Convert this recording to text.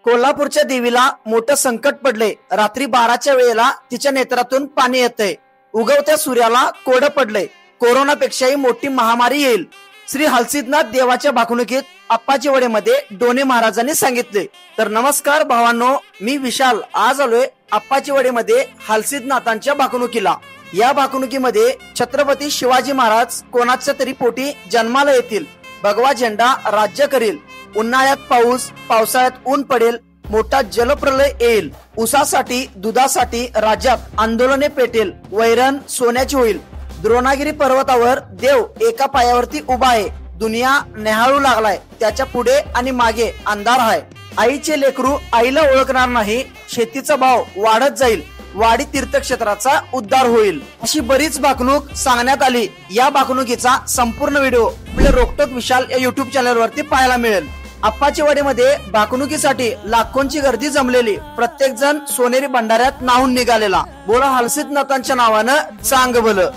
कोल्हापूरच्या देवीला मोठं संकट पडले। रात्री 12च्या वेळेला तिच्या नेत्रातून पाणी येतंय। उगवत्या सूर्याला कोरडं पडलंय। कोरोनापेक्षाही मोठी महामारी येईल। श्री हलसिद्धनाथ देवाच्या भाकणुकीत आप्पाची वडेमध्ये डोने महाराजांनी सांगितले। तर नमस्कार भावांनो, मी विशाल आज आलोय आप्पाची वडेमध्ये हलसिद्धनाथांच्या भाकणुकीला। या भाकणुकीमध्ये छत्रपती शिवाजी महाराज कोणाच्या तरी पोटी जन्माला येतील। भगवा झेंडा राज्य करील। उन्हाळ्यात पाऊस, पावसाळ्यात ऊन पडेल। मोठा जलप्रलय येईल। ऊसासाठी दुधासाठी राज्यात आंदोलने पेटेल। वैरण सोन्याची होईल। द्रोणागिरी पर्वतावर देव एका पायावरती उभा आहे। दुनिया नेहाळू लागलाय। त्याच्या पुढे आणि मागे अंधार आहे। आईचे लेकरू आईला ओळखणार नाही। शेतीचा भाव वाढत जाईल। वाडी तीर्थक्षेत्राचा उद्धार होईल। अशी बरीच भाकणूक सांगण्यात आली। या भाकणुकीचा संपूर्ण व्हिडिओ आपल्या रोकटोक विशाल या युट्यूब चॅनल वरती पाहायला मिळेल। आप्पाची वडेमध्ये भाकणुकीसाठी लाखोंची गर्दी जमलेली। प्रत्येक जण सोनेरी भंडाऱ्यात नाहून निघालेला। बोला हलसिद्धनाथांच्या नावानं चांग भलं।